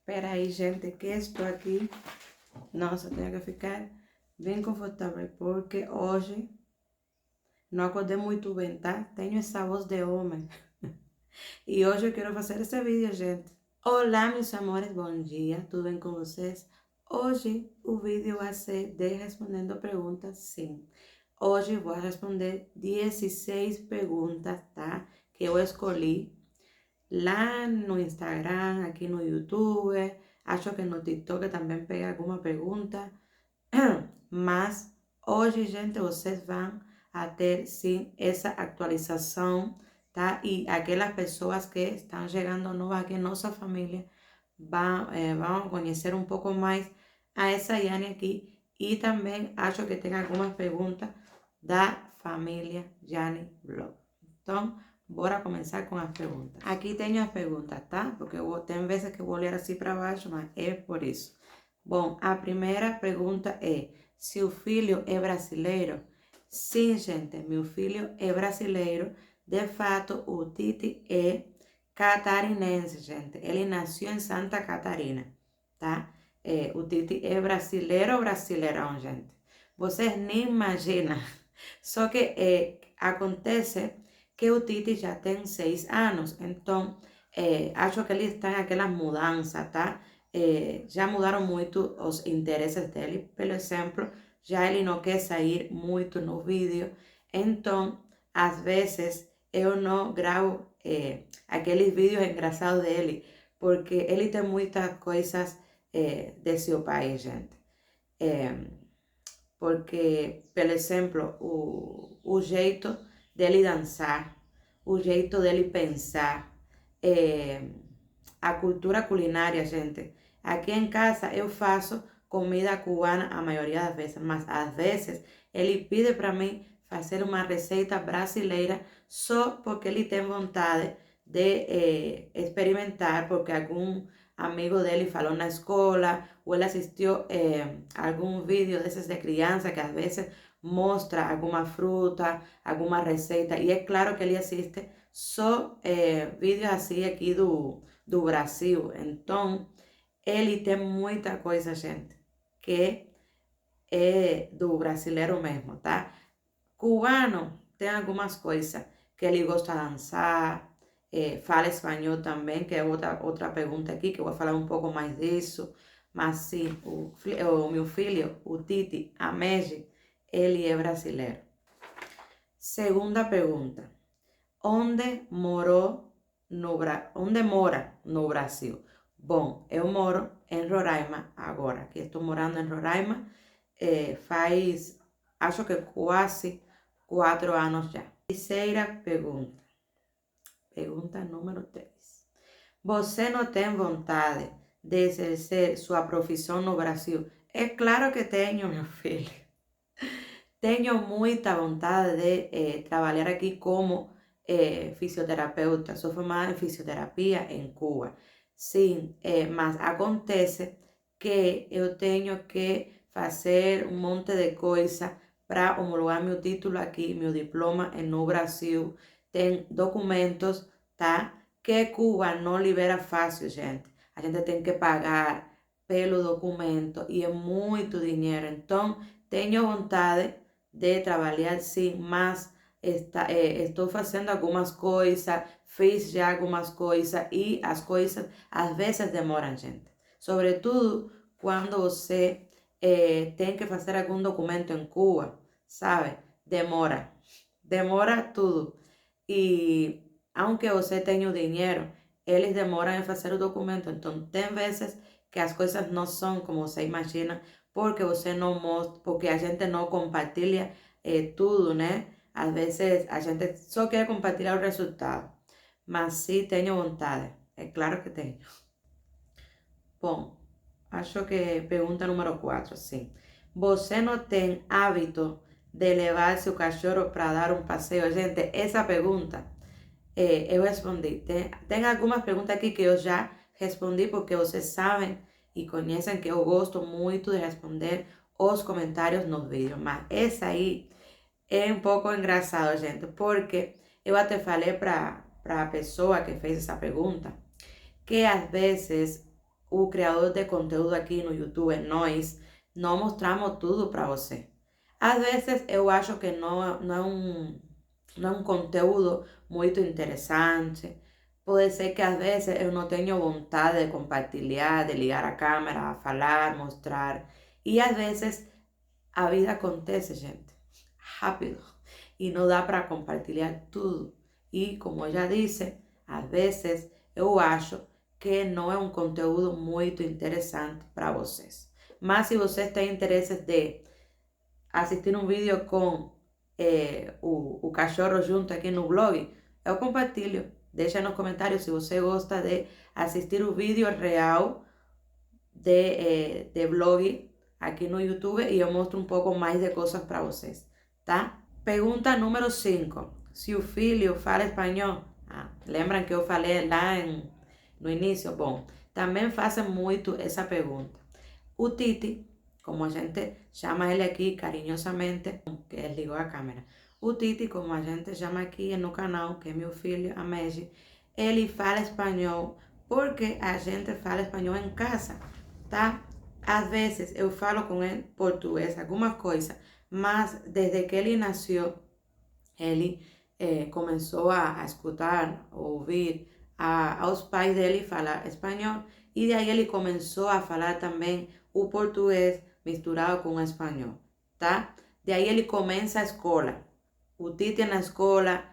Espera aí, gente, que estou aqui. Nossa, tenho que ficar bem confortável porque hoje não acordei muito bem, tá? Tenho essa voz de homem. E hoje eu quero fazer esse vídeo, gente. Olá, meus amores, bom dia, tudo bem com vocês? Hoje o vídeo vai ser de respondendo perguntas, sim. Hoje vou responder 16 perguntas, tá? Que eu escolhi lá no Instagram, aqui no YouTube, acho que no TikTok também peguei alguma pergunta, mas hoje, gente, vocês vão a ter sim essa atualização, tá? E aquelas pessoas que estão chegando novas aqui em nossa família vão conhecer um pouco mais a essa Yane aqui e também acho que tem algumas perguntas da família Yane Vlog. Então, bora começar com as perguntas. Aqui tenho as perguntas, tá? Porque tem vezes que eu vou ler assim para baixo, mas é por isso. Bom, a primeira pergunta é: se o filho é brasileiro? Sim, gente, meu filho é brasileiro. De fato, o Titi é catarinense, gente. Ele nasceu em Santa Catarina, tá? O Titi é brasileiro, brasileirão, gente. Vocês nem imaginam. Só que acontece que o Titi já tem 6 anos, então acho que ele está naquelas mudanças, tá? Já mudaram muito os interesses dele, por exemplo, já ele não quer sair muito no vídeo, então às vezes eu não gravo aqueles vídeos engraçados dele, porque ele tem muitas coisas de seu país, gente. Porque, por exemplo, o jeito dele dançar, o jeito dele pensar, a cultura culinária, gente. Aqui em casa eu faço comida cubana a maioria das vezes, mas às vezes ele pede para mim fazer uma receita brasileira só porque ele tem vontade de experimentar, porque algum amigo dele falou na escola, ou ele assistiu algum vídeo desses de criança que às vezes mostra alguma fruta, alguma receita, e é claro que ele assiste só vídeos assim aqui do Brasil. Então, ele tem muita coisa, gente, que é do brasileiro mesmo, tá? Cubano tem algumas coisas que ele gosta de dançar, fala espanhol também, que é outra pergunta aqui, que eu vou falar um pouco mais disso. Mas sim, o meu filho, o Titi, a Meji, ele é brasileiro. Segunda pergunta. Onde mora no Brasil? Bom, eu moro em Roraima agora, que estou morando em Roraima faz, acho que quase 4 anos já. Terceira pergunta. Pergunta número 3. Você não tem vontade de exercer sua profissão no Brasil? É claro que tenho, meu filho. Tenho muita vontade de trabalhar aqui como fisioterapeuta. Sou formada em fisioterapia em Cuba. Sim, mas acontece que eu tenho que fazer um monte de coisa para homologar meu título aqui, meu diploma no Brasil. Tem documentos, tá? Que Cuba não libera fácil, gente. A gente tem que pagar pelo documento e é muito dinheiro. Então, tenho vontade de trabalhar sim, mas estou fazendo algumas coisas, fiz já algumas coisas e as coisas às vezes demoram, gente. Sobretudo quando você tem que fazer algum documento em Cuba, sabe? Demora tudo. E aunque você tenha o dinheiro, eles demoram em fazer o documento. Então, tem vezes que as coisas não são como você imagina, porque você não mostra, porque a gente não compartilha tudo, né? Às vezes a gente só quer compartilhar o resultado. Mas sim, tenho vontade. É claro que tenho. Bom, acho que pergunta número 4, sim. Você não tem hábito de levar seu cachorro para dar um passeio? Gente, essa pergunta eu respondi. Tem algumas perguntas aqui que eu já respondi porque vocês sabem e conhecem que eu gosto muito de responder os comentários nos vídeos. Mas essa aí é um pouco engraçado, gente, porque eu até falei para a pessoa que fez essa pergunta que às vezes o criador de conteúdo aqui no YouTube, nós não mostramos tudo para você. Às vezes eu acho que não é um conteúdo muito interessante. Pode ser que às vezes eu não tenho vontade de compartilhar, de ligar a câmera, falar, mostrar. E às vezes a vida acontece, gente, rápido. E não dá para compartilhar tudo. E como eu já disse, às vezes eu acho que não é um conteúdo muito interessante para vocês. Mas se vocês têm interesse de assistir um vídeo com o cachorro junto aqui no blog, eu compartilho. Deixa nos comentários se você gosta de assistir o vídeo real de blog aqui no YouTube e eu mostro um pouco mais de coisas para vocês, tá? Pergunta número 5. Se o filho fala espanhol, lembram que eu falei lá no início? Bom, também fazem muito essa pergunta. O Titi, como a gente chama ele aqui carinhosamente, que ele ligou a câmera. O Titi, como a gente chama aqui no canal, que é meu filho, a Meji, ele fala espanhol porque a gente fala espanhol em casa, tá? Às vezes eu falo com ele português, alguma coisa, mas desde que ele nasceu, ele começou a escutar, ouvir aos pais dele falar espanhol e daí ele começou a falar também o português misturado com o espanhol, tá? De aí ele começa a escola. O Titi na escola,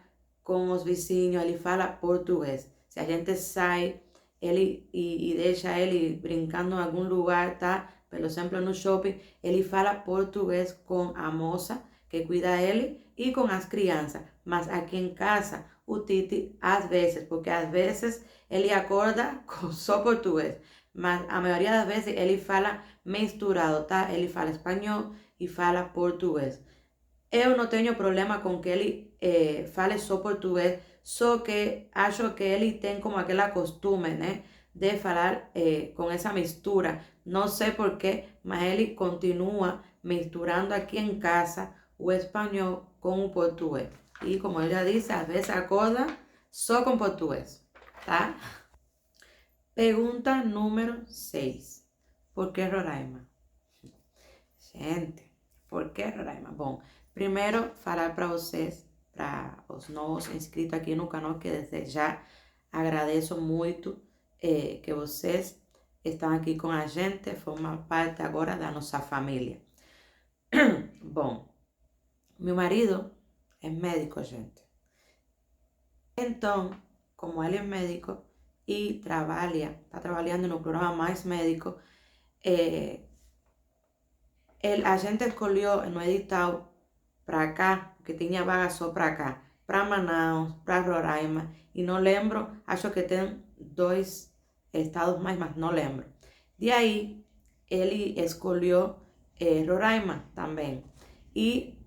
com os vizinhos, ele fala português. Se a gente sai ele, e deixa ele brincando em algum lugar, tá? Por exemplo, no shopping, ele fala português com a moça que cuida dele e com as crianças. Mas aqui em casa, o Titi, às vezes, porque às vezes ele acorda com só português, mas a maioria das vezes ele fala misturado, tá? Ele fala espanhol e fala português. Eu não tenho problema com que ele fale só português, só que acho que ele tem como aquela costume, né? De falar com essa mistura. Não sei porquê, mas ele continua misturando aqui em casa o espanhol com o português. E como eu já disse, às vezes acorda só com português, tá? Pergunta número 6. Por que Roraima? Gente, por que Roraima? Bom, primeiro falar para vocês, para os novos inscritos aqui no canal, que desde já agradeço muito que vocês estão aqui com a gente, formam parte agora da nossa família. Bom, meu marido é médico, gente. Então, como ele é médico e está trabalhando no programa Mais Médico, a gente escolheu no edital para cá, que tinha vaga só para cá, para Manaus, para Roraima, e não lembro, acho que tem 2 estados mais, mas não lembro. De aí, ele escolheu Roraima também, e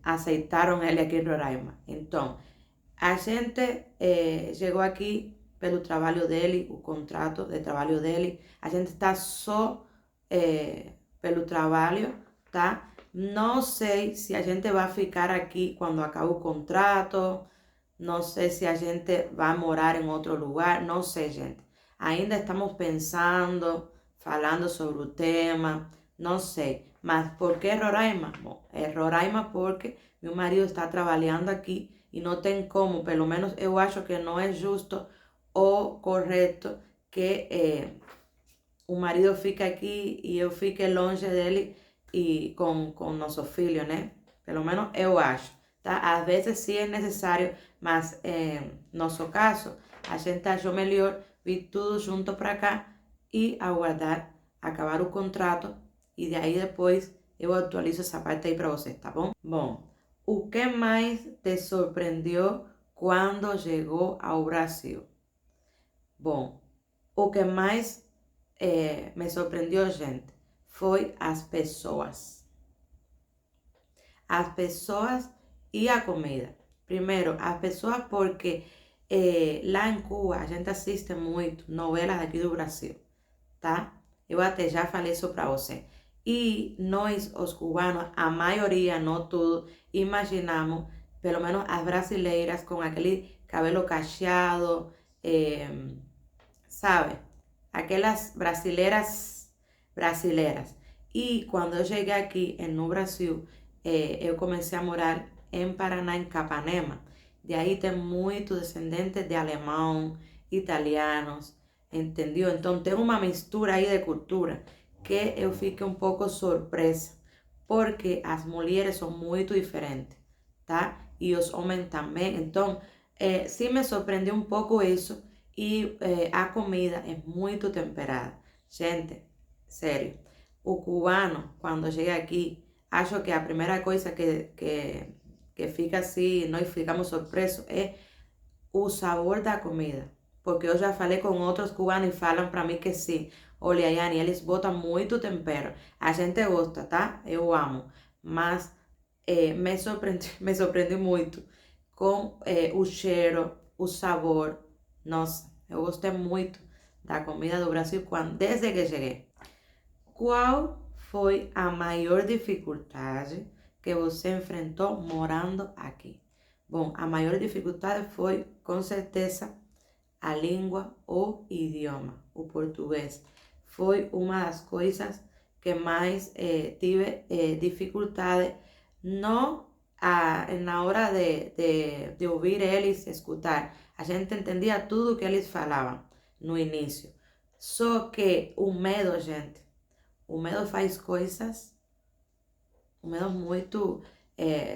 aceitaram ele aqui em Roraima. Então, a gente chegou aqui pelo trabalho dele, o contrato de trabalho dele, a gente está só pelo trabalho, tá? Não sei se a gente vai ficar aqui quando acabe o contrato, não sei se a gente vai morar em outro lugar, não sei, gente. Ainda estamos pensando, falando sobre o tema, não sei. Mas por que Roraima? Bom, é Roraima porque meu marido está trabalhando aqui e não tem como, pelo menos eu acho que não é justo ou correto que o marido fique aqui e eu fique longe dele e com nosso filho, né? Pelo menos eu acho, tá? Às vezes sim é necessário, mas nosso caso, a gente achou melhor vir tudo junto para cá e aguardar acabar o contrato e de aí depois eu atualizo essa parte aí para vocês, tá bom? Bom, o que mais te surpreendeu quando chegou ao Brasil? Bom, o que mais me surpreendeu, gente, foi as pessoas. As pessoas e a comida. Primeiro, as pessoas porque lá em Cuba a gente assiste muito novelas aqui do Brasil, tá? Eu até já falei isso pra você. E nós, os cubanos, a maioria, não tudo, imaginamos, pelo menos as brasileiras, com aquele cabelo cacheado, sabe? aquelas brasileiras. E quando eu cheguei aqui no Brasil, eu comecei a morar em Paraná, em Capanema. De aí tem muito descendente de alemão, italianos, entendeu? Então tem uma mistura aí de cultura que eu fiquei um pouco surpresa, porque as mulheres são muito diferentes, tá? E os homens também. Então, sim me surpreendeu um pouco isso. E a comida é muito temperada. Gente, sério, o cubano, quando chega aqui, acho que a primeira coisa que fica assim, nós ficamos surpresos, é o sabor da comida. Porque eu já falei com outros cubanos e falam para mim que sim. Olha, Yane, eles botam muito tempero. A gente gosta, tá? Eu amo. Mas me surpreendi muito com o cheiro, o sabor. Nossa, eu gostei muito da comida do Brasil desde que cheguei. Qual foi a maior dificuldade que você enfrentou morando aqui? Bom, a maior dificuldade foi, com certeza, a língua, o idioma, o português. Foi uma das coisas que mais tive dificuldade, não na hora de ouvir eles, escutar. A gente entendia tudo que eles falavam no início. Só que o medo, gente, o medo faz coisas, o medo muito,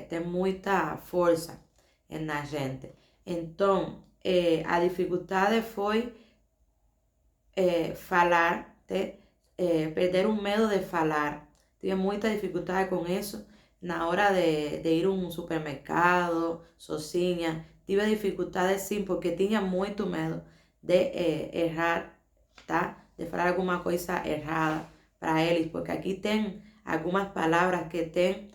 tem muita força na gente. Então, a dificuldade foi falar, perder o medo de falar. Tive muita dificuldade com isso na hora de ir a um supermercado, sozinha. Tive dificuldade sim, porque tinha muito medo de errar, tá? De falar alguma coisa errada para eles, porque aqui tem algumas palavras que têm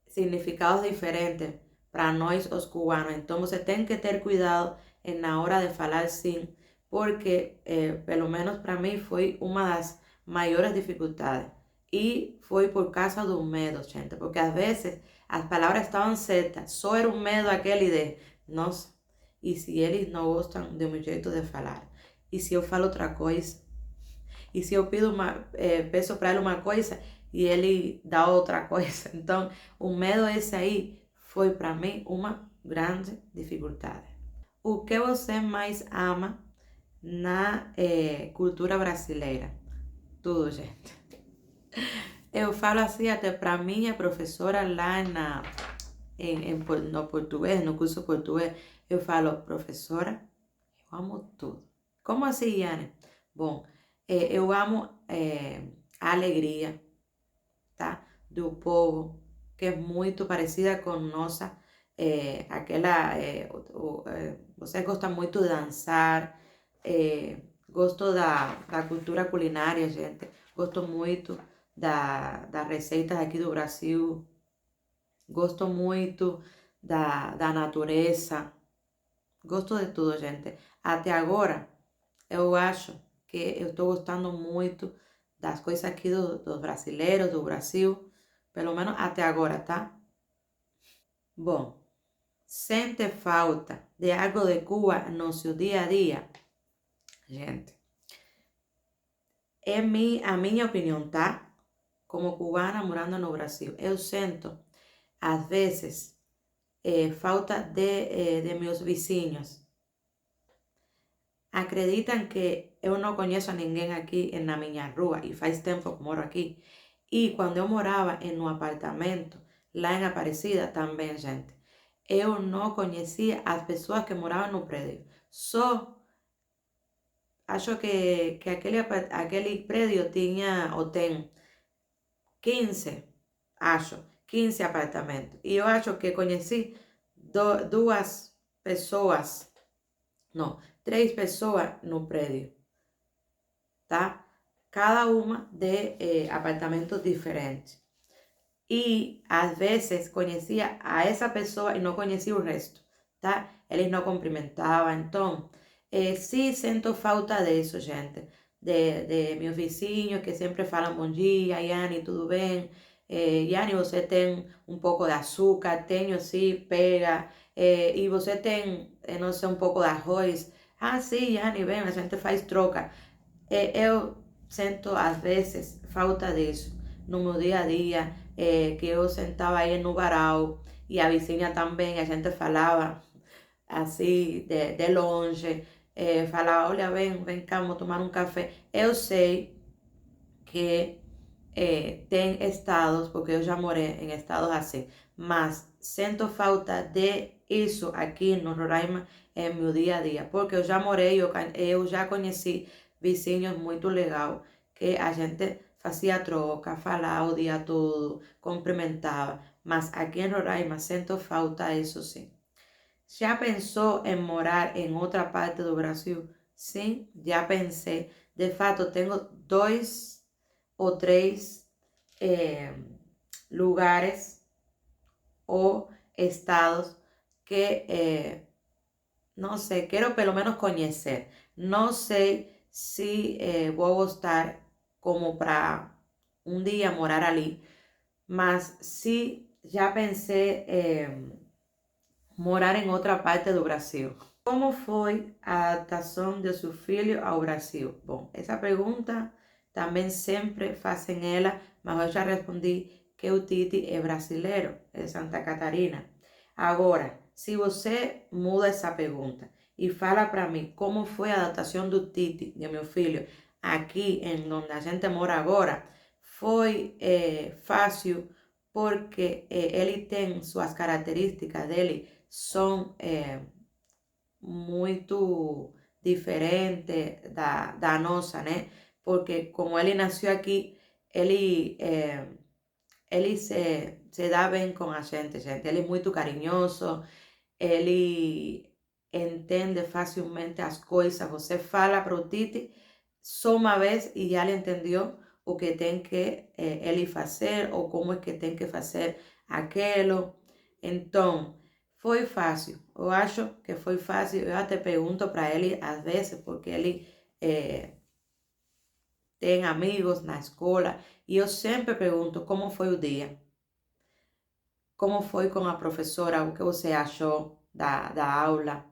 significados diferentes para nós os cubanos. Então você tem que ter cuidado na hora de falar sim, porque pelo menos para mim foi uma das maiores dificuldades. E foi por causa do medo, gente, porque às vezes as palavras estavam certas, só era um medo aquele de, nossa, e se eles não gostam do meu jeito de falar? E se eu falo outra coisa? E se eu peço para ele uma coisa e ele dá outra coisa? Então, o medo esse aí foi para mim uma grande dificuldade. O que você mais ama na cultura brasileira? Tudo, gente. Eu falo assim até para minha professora lá no português, no curso português, eu falo, professora, eu amo tudo. Como assim, Yane? Bom, eu amo a alegria, tá? Do povo, que é muito parecida com nossa, vocês gostam muito de dançar, gosto da cultura culinária, gente, gosto muito das receitas aqui do Brasil, gosto muito da natureza, gosto de tudo, gente. Até agora, eu acho que eu estou gostando muito das coisas aqui dos brasileiros, do Brasil, pelo menos até agora, tá? Bom, sente falta de algo de Cuba no seu dia a dia? Gente, é a minha opinião, tá? Como cubana morando no Brasil, eu sinto, às vezes, falta de meus vizinhos. Acreditam que eu não conheço ninguém aqui na minha rua e faz tempo que moro aqui. E quando eu morava em um apartamento, lá em Aparecida também, gente, eu não conhecia as pessoas que moravam no prédio. Só acho que aquele prédio tinha ou tem 15, acho, 15 apartamentos. E eu acho que conheci duas pessoas, não, 3 pessoas no prédio, tá? Cada uma de apartamentos diferentes. E às vezes conhecia a essa pessoa e não conhecia o resto, tá? Eles não cumprimentavam. Então, sim, sinto falta disso, gente. De meus vizinhos que sempre falam bom dia, Yane, tudo bem? Yane, você tem um pouco de açúcar? Tenho, sim, pega. E você tem, não sei, um pouco de arroz? Ah, sim, Yane, vem, a gente faz troca. Eu sinto, às vezes, falta disso no meu dia a dia, que eu sentava aí no varal e a vizinha também, a gente falava assim, de longe, falava, olha, vem cá, vamos tomar um café. Eu sei que tem estados, porque eu já morei em estados assim, mas sinto falta de isso aqui no Roraima em meu dia a dia, porque eu já morei, eu já conheci vizinhos muito legal, que a gente fazia troca, falava o dia todo, cumprimentava, mas aqui em Roraima sinto falta disso sim. Já pensou em morar em outra parte do Brasil? Sim, já pensei. De fato, tenho dois ou três lugares o estados que, no sé, quiero pelo menos conocer. No sé si voy a gustar como para un día morar allí, mas sí ya pensé morar em outra parte do Brasil. Como foi a adaptação de seu filho ao Brasil? Bom, essa pergunta também sempre fazem ela, mas eu já respondi que o Titi é brasileiro, é de Santa Catarina. Agora, se você muda essa pergunta e fala para mim como foi a adaptação do Titi, de meu filho, aqui em onde a gente mora agora, foi fácil porque ele tem suas características dele são muito diferentes da nossa, né? Porque como ele nasceu aqui, ele se dá bem com a gente. Ele é muito carinhoso, ele entende facilmente as coisas. Você fala para o Titi só uma vez e já ele entendeu o que tem que ele fazer ou como é que tem que fazer aquilo. Então, foi fácil. Eu acho que foi fácil. Eu até pergunto para ele às vezes, porque ele tem amigos na escola, e eu sempre pergunto como foi o dia. Como foi com a professora? O que você achou da aula?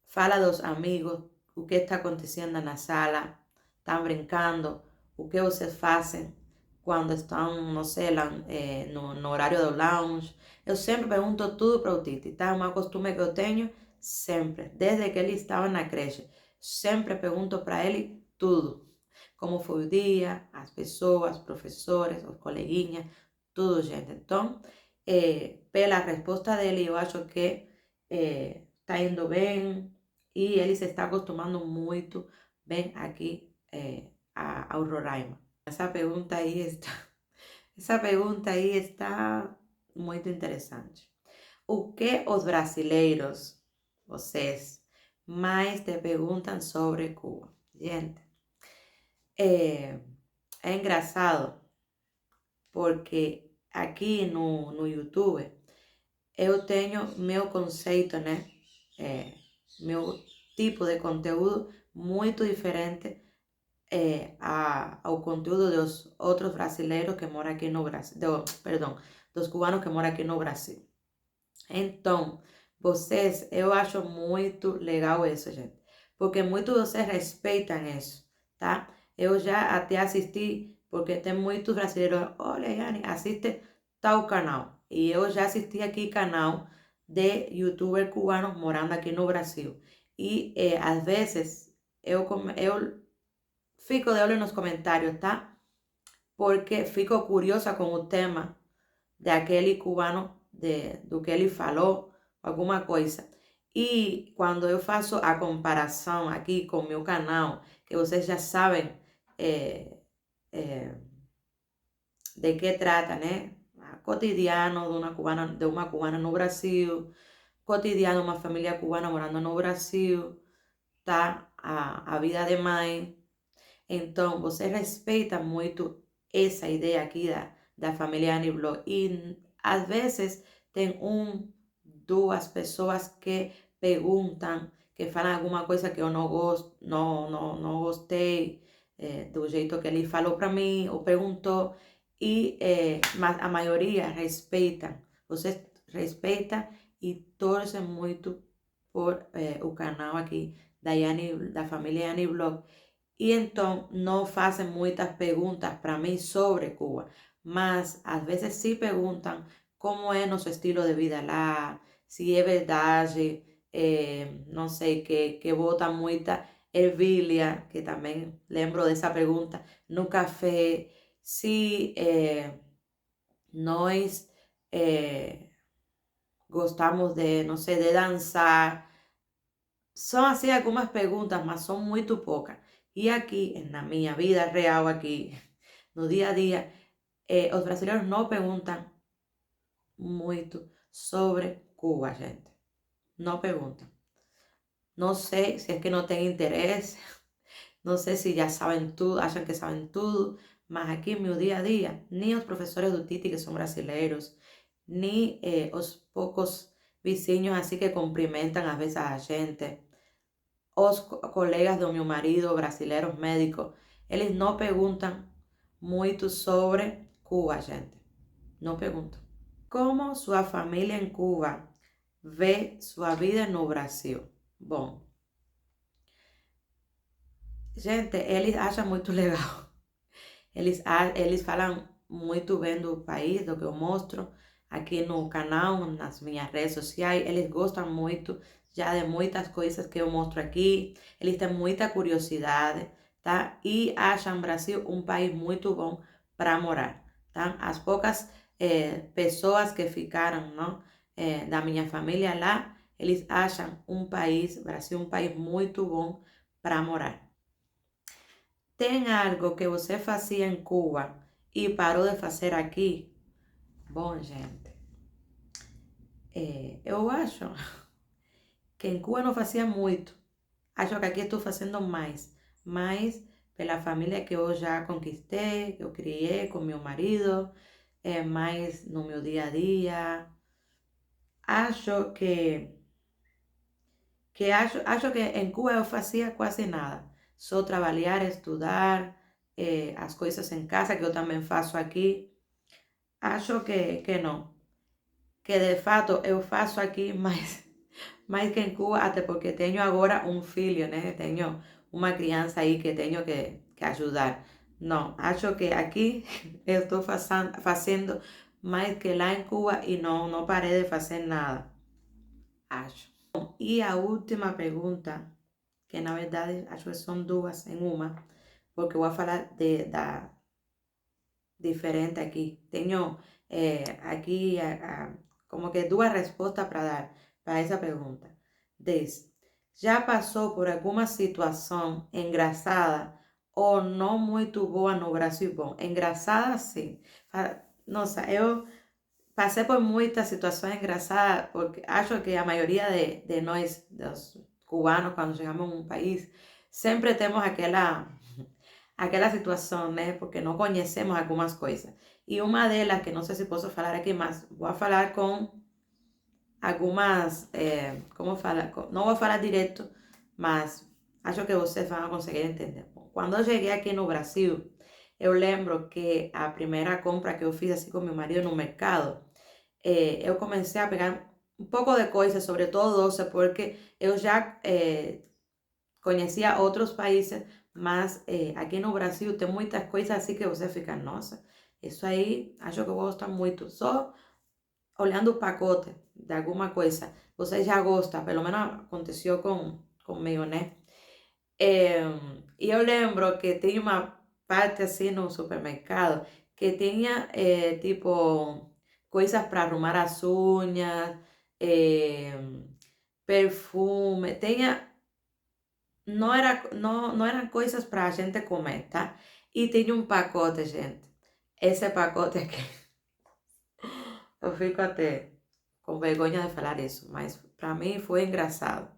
Fala dos amigos, o que está acontecendo na sala, estão brincando, o que vocês fazem quando estão, não sei, no horário do lounge. Eu sempre pergunto tudo para o Titi, tá? É uma costume que eu tenho sempre, desde que ele estava na creche. Sempre pergunto para ele tudo. Como foi o dia, as pessoas, os professores, os coleguinhas, tudo, gente. Então, pela resposta dele, eu acho que está indo bem, e ele se está acostumando muito bem aqui ao Roraima. Essa pergunta aí está, essa pergunta aí está muito interessante. O que os brasileiros, vocês, mais te perguntam sobre Cuba? Gente, é engraçado porque aqui no YouTube eu tenho meu conceito, né? Meu tipo de conteúdo muito diferente ao conteúdo dos outros brasileiros que moram aqui no Brasil, perdão, dos cubanos que moram aqui no Brasil. Então, vocês, eu acho muito legal isso, gente, porque muitos de vocês respeitam isso, tá? Eu já até assisti, porque tem muitos brasileiros, olha, Yane, assiste tal canal. E eu já assisti aqui canal de youtubers cubanos morando aqui no Brasil. E às vezes eu fico de olho nos comentários, tá? Porque fico curiosa com o tema daquele cubano, do que ele falou, alguma coisa. E quando eu faço a comparação aqui com o meu canal, que vocês já sabem de que trata, né? Cotidiano de uma cubana no Brasil, cotidiano de uma família cubana morando no Brasil, tá? A vida de mãe. Então, você respeita muito essa ideia aqui da família Aniblo. E às vezes tem duas pessoas que perguntam, que falam alguma coisa que eu não gosto, não gostei do jeito que ele falou para mim ou perguntou. E mas a maioria respeita. Você respeita e torce muito por o canal aqui da família Yanni Block. E então não fazem muitas perguntas para mim sobre Cuba, mas às vezes sim perguntam como é nosso estilo de vida lá, se é verdade, não sei, que botam muita ervilha, que também lembro dessa pergunta, no café, se nós gostamos de, não sei, de dançar. São assim algumas perguntas, mas são muito poucas. E aqui, na minha vida real, aqui, no dia a dia, os brasileiros não perguntam muito sobre Cuba, gente. Não perguntam. Não sei se é que não têm interesse, não sei se já sabem tudo, acham que sabem tudo, mas aqui no meu dia a dia, nem os professores do Titi, que são brasileiros, nem os poucos vizinhos assim que cumprimentam às vezes a gente, os colegas do meu marido, brasileiros médicos, eles não perguntam muito sobre Cuba, gente. Não perguntam. Como sua família em Cuba vê sua vida no Brasil? Bom, gente, eles acham muito legal. Eles falam muito bem do país, do que eu mostro aqui no canal, nas minhas redes sociais. Eles gostam muito já de muitas coisas que eu mostro aqui. Eles têm muita curiosidade, tá? E acham o Brasil um país muito bom para morar, tá? As poucas pessoas que ficaram, não, da minha família lá, eles acham Brasil um país muito bom para morar. Tem algo que você fazia em Cuba e parou de fazer aqui? Bom, gente, eu acho que em Cuba não fazia muito. Acho que aqui estou fazendo mais. Mais pela família que eu já conquistei, que eu criei com meu marido, mais no meu dia a dia. Acho que em Cuba eu fazia quase nada. Só trabalhar, estudar, as coisas em casa que eu também faço aqui. Acho que não. Que de fato eu faço aqui mais que em Cuba, até porque tenho agora um filho, né? Tenho uma criança aí que tenho que ajudar. Não, acho que aqui eu estou fazendo mais que lá em Cuba e não parei de fazer nada. Acho. E a última pergunta, que na verdade acho que são duas em uma, porque eu vou falar da diferente aqui. Tenho aqui como que duas respostas para dar para essa pergunta. Já passou por alguma situação engraçada ou não muito boa no Brasil? Bom, engraçada sim. Nossa, eu passei por muitas situações engraçadas, porque acho que a maioria de nós, dos cubanos, quando chegamos a um país, sempre temos aquela situação, né? Porque não conhecemos algumas coisas. E uma delas, que não sei se posso falar aqui, mas vou falar com algumas, como fala? Não vou falar direto, mas acho que vocês vão conseguir entender. Bom, quando eu cheguei aqui no Brasil, eu lembro que a primeira compra que eu fiz assim com meu marido no mercado, eu comecei a pegar um pouco de coisas, sobretudo doce, porque eu já conhecia outros países, mas aqui no Brasil tem muitas coisas assim que você fica, nossa, isso aí acho que eu gosto muito. Só olhando o pacote de alguma coisa, você já gosta, pelo menos aconteceu comigo, né? E eu lembro que tinha uma parte assim no supermercado que tinha tipo coisas para arrumar as unhas, perfume, tinha não eram coisas para a gente comer, tá? E tinha um pacote, gente. Esse pacote aqui, eu fico até com vergonha de falar isso, mas para mim foi engraçado.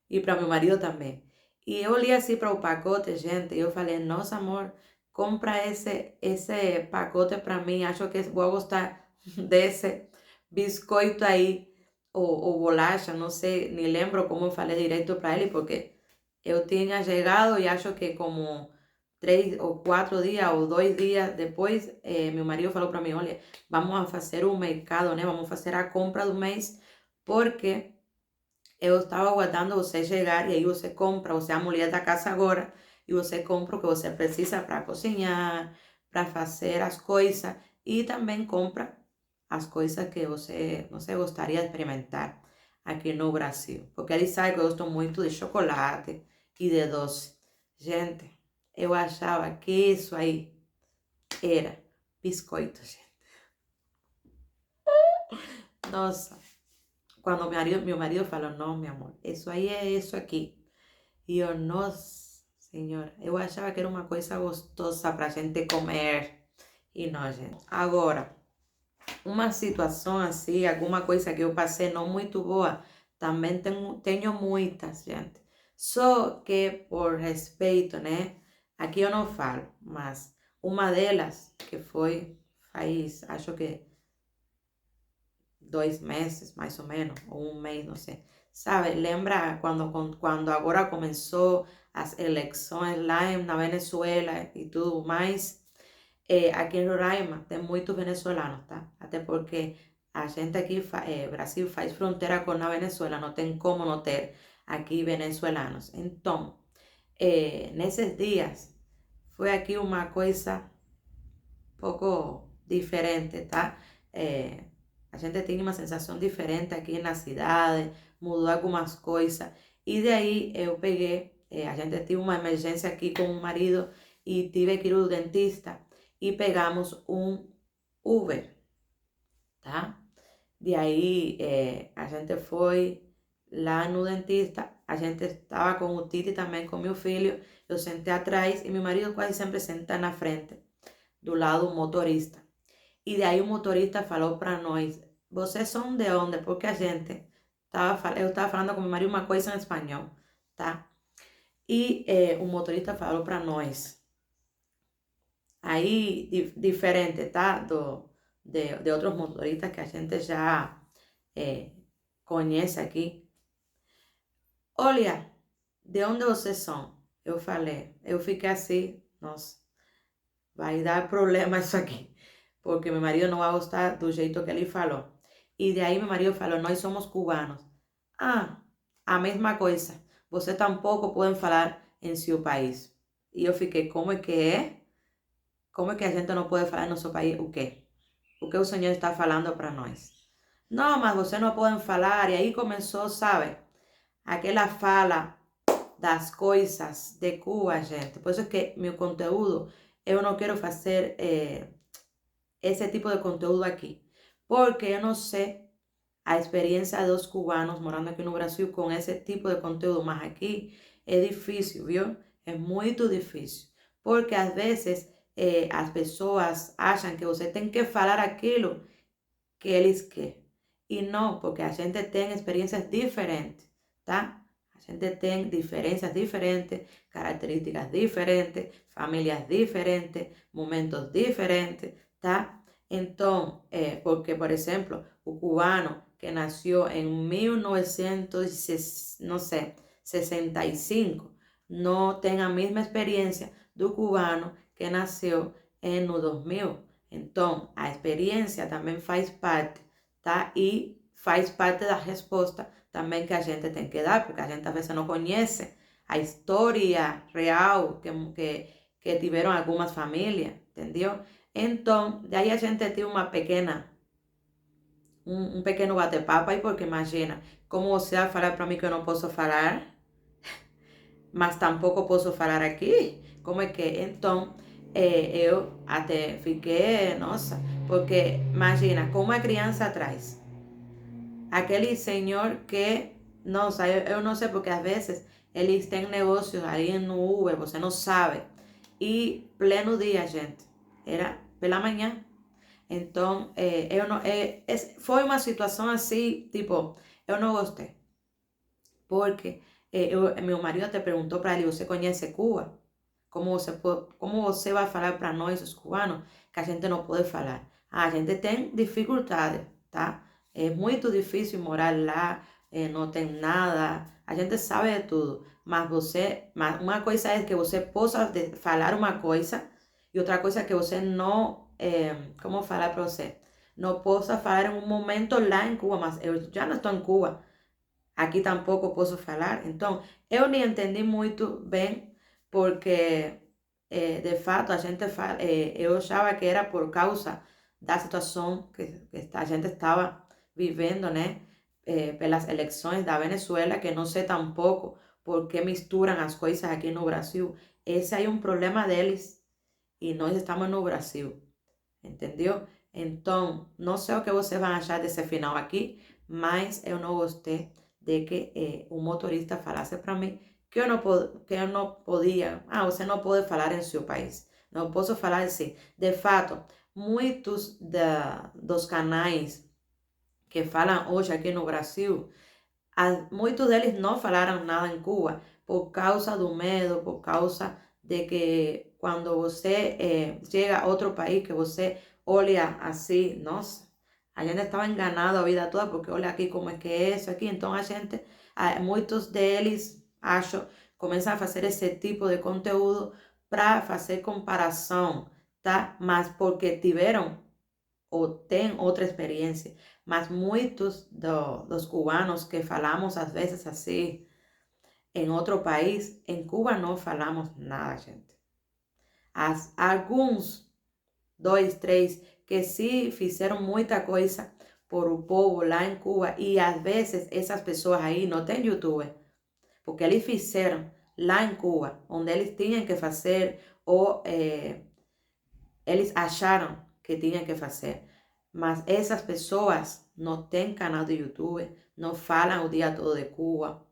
E para meu marido também. E eu olhei assim para o pacote, gente, e eu falei, nossa amor, compra esse pacote para mim, acho que vou gostar desse biscoito aí, ou bolacha, não sei, nem lembro como eu falei direito para ele, porque eu tinha chegado e acho que como 3 ou 4 dias ou 2 dias depois, meu marido falou para mim, olha, vamos a fazer um mercado, né? Vamos fazer a compra do mês, porque eu estava aguardando você chegar e aí você compra, você é a mulher da casa agora e você compra o que você precisa para cozinhar, para fazer as coisas e também compra as coisas que você gostaria de experimentar aqui no Brasil. Porque ele sabe que eu gosto muito de chocolate e de doce. Gente, eu achava que isso aí era biscoito, gente. Nossa, quando meu marido falou, não, meu amor, isso aí é isso aqui. E eu, nossa, senhora, eu achava que era uma coisa gostosa pra gente comer. E não, gente. Agora, uma situação assim, alguma coisa que eu passei não muito boa, também tenho muitas, gente. Só que por respeito, né? Aqui eu não falo, mas uma delas, que foi, faz, acho que 2 meses, mais ou menos, ou um mês, não sei. Sabe, lembra quando agora começou as eleições lá na Venezuela e tudo mais? Aqui em Roraima tem muitos venezuelanos, tá? Até porque a gente aqui, Brasil faz fronteira com a Venezuela, não tem como não ter aqui venezuelanos. Então, nesses dias, foi aqui uma coisa pouco diferente, tá? A gente tem uma sensação diferente aqui na cidade, mudou algumas coisas. E daí eu peguei, a gente teve uma emergência aqui com o marido e tive que ir ao dentista e pegamos um Uber, tá? De aí a gente foi lá no dentista, a gente estava com o Titi também, com meu filho, eu sentei atrás e meu marido quase sempre senta na frente, do lado do motorista. E daí o motorista falou para nós, vocês são de onde? Porque a gente, eu estava falando com meu marido uma coisa em espanhol, tá? E o motorista falou para nós, aí diferente, tá? De outros motoristas que a gente já conhece aqui. Olha, de onde vocês são? Eu falei, eu fiquei assim, nossa, vai dar problema isso aqui, porque meu marido não vai gostar do jeito que ele falou. E de aí meu marido falou, nós somos cubanos. Ah, a mesma coisa, você tampouco podem falar em seu país. E eu fiquei, como é que é? Como é que a gente não pode falar em nosso país o quê? O que o Senhor está falando para nós? Não, mas você não pode falar. E aí começou, sabe? Aquela fala das coisas de Cuba, gente. Por isso é que meu conteúdo, eu não quero fazer esse tipo de conteúdo aqui. Porque eu não sei a experiência dos cubanos morando aqui no Brasil com esse tipo de conteúdo. Mas aqui é difícil, viu? É muito difícil. Porque às vezes as pessoas acham que você tem que falar aquilo que eles querem. E não, porque a gente tem experiências diferentes, tá? A gente tem diferenças diferentes, características diferentes, famílias diferentes, momentos diferentes, tá? Então, porque, por exemplo, o cubano que nació en 1900, no sé, 65, no tem a mesma experiência do cubano que nasceu no 2000. Então, a experiência também faz parte, tá? E faz parte da resposta também que a gente tem que dar, porque a gente às vezes não conhece a história real que tiveram algumas famílias, entendeu? Então, daí a gente tem uma pequena, um pequeno bate-papo aí, porque imagina, como você vai falar para mim que eu não posso falar, mas tampouco posso falar aqui? Como é que? Então, eu até fiquei, nossa, porque imagina, como a criança atrás. Aquele senhor que, nossa, eu não sei, porque às vezes eles têm negócios aí no Uber, você não sabe. E pleno dia, gente, era pela manhã. Então, eu não, foi uma situação assim, tipo, eu não gostei. Porque meu marido até perguntou para ele, você conhece Cuba? Como você vai falar para nós, os cubanos, que a gente não pode falar? Ah, a gente tem dificuldade, tá? É muito difícil morar lá, não tem nada, a gente sabe de tudo. Mas uma coisa é que você possa falar uma coisa e outra coisa é que você não, como falar para você? Não possa falar em um momento lá em Cuba, mas eu já não estou em Cuba. aqui tampouco posso falar. Então, eu nem entendi muito bem, porque, de fato, a gente fala, eu achava que era por causa da situação que a gente estava vivendo, né? Pelas eleições da Venezuela, que não sei tampouco por que misturam as coisas aqui no Brasil. Esse é um problema deles e nós estamos no Brasil, entendeu? Então, não sei o que vocês vão achar desse final aqui, mas eu não gostei de que o motorista falasse para mim que eu não podia. Ah, você não pode falar em seu país. Não posso falar assim. De fato, muitos dos canais que falam hoje aqui no Brasil, muitos deles não falaram nada em Cuba por causa do medo, por causa de que quando você chega a outro país, que você olha assim, nossa, a gente estava enganado a vida toda, porque olha aqui como é que é isso aqui. Então a gente, muitos deles, acho, começam a fazer esse tipo de conteúdo para fazer comparação, tá? Mas porque tiveram ou têm outra experiência. Mas muitos dos cubanos que falamos às vezes assim em outro país, em Cuba não falamos nada, gente. Alguns, dois, três, que sim fizeram muita coisa por o povo lá em Cuba, e às vezes essas pessoas aí não têm YouTube, porque eles fizeram lá em Cuba, onde eles tinham que fazer, ou eles acharam que tinham que fazer. Mas essas pessoas não têm canal de YouTube, não falam o dia todo de Cuba.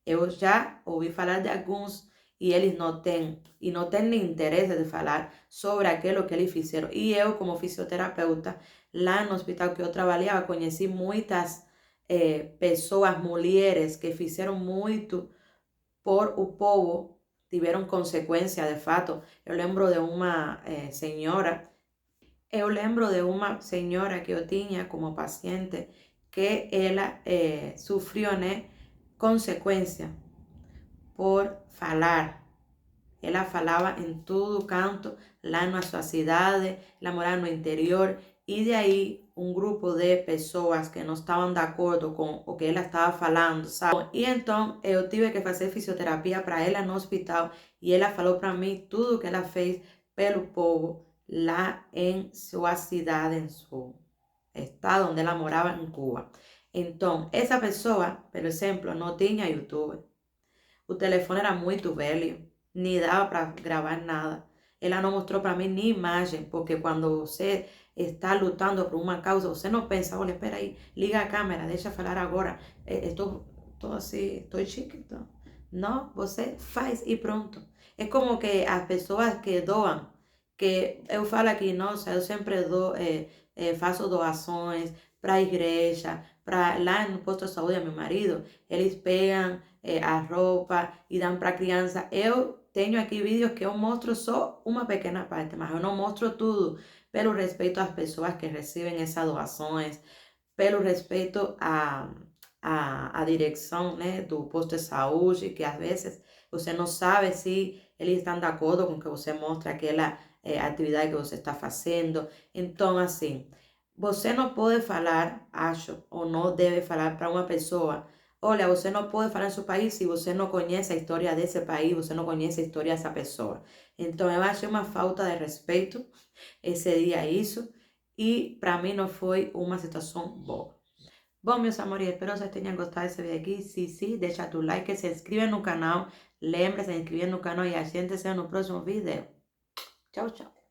Eu já ouvi falar de alguns e eles não têm, e não têm nem interesse de falar sobre aquilo que eles fizeram. E eu, como fisioterapeuta, lá no hospital que eu trabalhava, conheci muitas pessoas, mulheres, que fizeram muito por o povo, tiveram consequência de fato. Eu lembro de uma senhora que eu tinha como paciente, que ela sofreu, né, consequência por falar. Ela falava em todo canto, lá na sua cidade, ela morava no interior, e de aí um grupo de pessoas que não estavam de acordo com o que ela estava falando, sabe? E então eu tive que fazer fisioterapia para ela no hospital, e ela falou para mim tudo que ela fez pelo povo lá em sua cidade, em seu estado onde ela morava em Cuba. Então, essa pessoa, por exemplo, não tinha YouTube. O telefone era muito velho, nem dava para gravar nada. Ela não mostrou para mim nem imagem, porque quando você está lutando por uma causa, você não pensa, olha, espera aí, liga a câmera, deixa falar agora, estou assim, estou chique. Então. Não, você faz e pronto. É como que as pessoas que doam, que eu falo aqui, nossa, eu sempre faço doações para a igreja, para lá no posto de saúde do meu marido, eles pegam a roupa e dão para a criança. Eu tenho aqui vídeos que eu mostro só uma pequena parte, mas eu não mostro tudo, pelo respeito às pessoas que recebem essas doações, pelo respeito à direção, né, do posto de saúde, que às vezes você não sabe se eles estão de acordo com que você mostre aquela atividade que você está fazendo. Então, assim, você não pode falar, acho, ou não deve falar para uma pessoa, olha, você não pode falar em seu país se você não conhece a história desse país, você não conhece a história dessa pessoa. Então, eu achei uma falta de respeito esse dia isso, e para mim não foi uma situação boa. Bom, meus amores, espero que vocês tenham gostado desse vídeo aqui. Se sim, deixa tu like, se inscreve no canal, lembre-se de inscrever no canal e a gente se vê no próximo vídeo. Tchau, tchau.